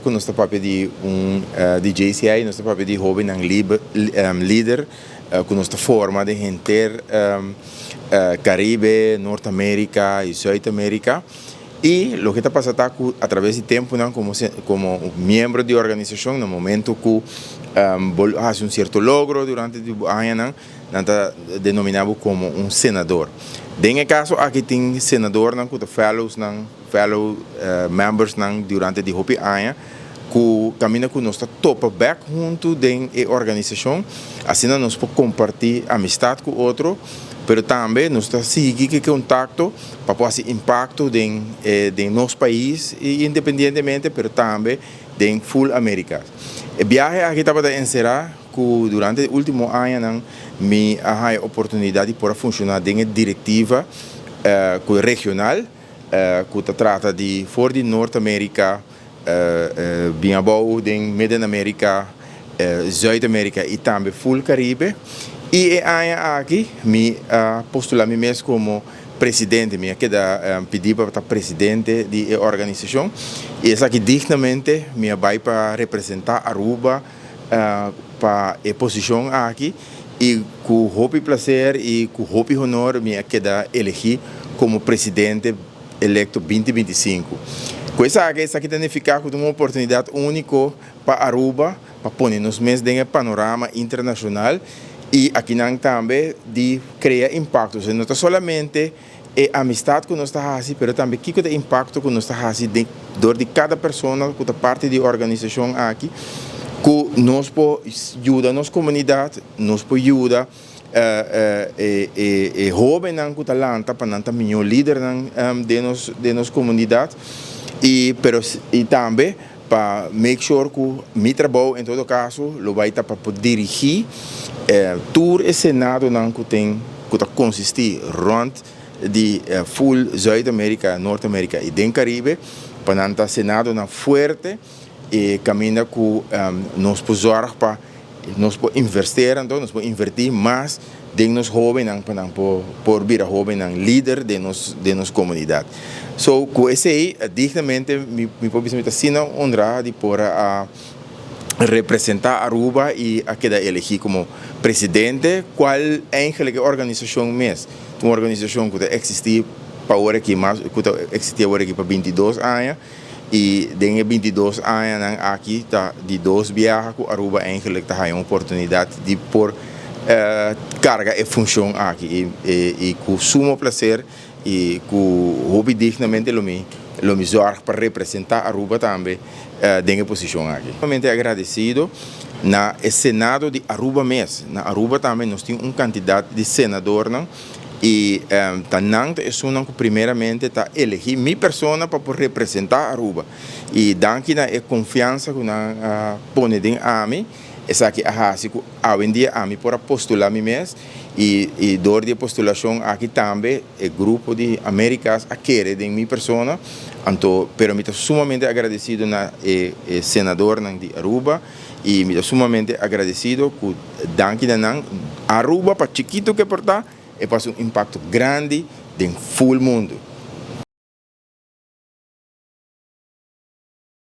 que nós papel de de JCI, nós papel de jovem líder, que nós forma de gente Caribe, Norte-América e Sul-América. E o que está passando a través do tempo, como membro de organização, no momento que faz certo logro durante o ano, está denominado como senador. Nesse caso, aqui tem senador, que fellow members durante o ano, que caminha com nós topa back junto da organização, assim nós podemos compartilhar amistade com outro, mas também nós seguir contato para fazer impacto em nosso país, independentemente, mas também em full América. A viagem aqui estava a encerrar que durante o último ano me tive a oportunidade de funcionar em diretiva regional, que trata de fora de Norte-América, bem bom em Medio-América, Sul-América e também full Caribe. E aqui me postular me mesmo como presidente, me queda pedir para estar presidente da organização. E essa aqui dignamente me vai para representar Aruba para a posição aqui. E com o prazer e com o honor me queda elegir como presidente eleito 2025. Com essa aqui significa uma oportunidade única para Aruba, para pôr nos mesmos em panorama internacional. E aqui também de criar impacto, não é somente a amistade que nós estamos fazendo, mas também o impacto que nós estamos fazendo dentro de cada pessoa que é parte da organização aqui, que nos pode ajudar a nossa comunidade, nos pode ajudar jovens que talento para ser melhor líder de nossa comunidade e também para make sure que o meu trabalho, em todo caso, vai estar para dirigir todo o Senado que consiste rond de full Sul-América, Norte-América e den Caribe, para o Senado forte e caminha que nós podemos para nós investir, então nós podemos invertir mais de nos jovens para por vir a jovem líder de nossa comunidade. So, com esse aí, dignamente, me pode me honrar de por representar Aruba e a quedar eleger como presidente, qual é a organização mesmo. Uma organização que existe para agora aqui, mas que existe agora aqui para 22 anos. E desde 22 anos aqui está de 2 viagens que Aruba está a uma oportunidade de por carga e função aqui e com sumo prazer e com hobby dignamente lo me zorg para representar Aruba também dentro posição aqui. Realmente agradecido na Senado de Aruba mesmo. Na Aruba também nós temos candidato de senador e tanto é que primeiramente está elegir minha pessoa para representar Aruba e daqui na confiança que na põe dentro a mim essa aqui a dia a mim para postular mim mesmo e dor de postulação aqui também o grupo de Américas a querer de minha pessoa então pero me estou sumamente agradecido na senador de Aruba e me estou sumamente agradecido que daqui na Aruba para chiquito que portar e faz impacto grande em full mundo.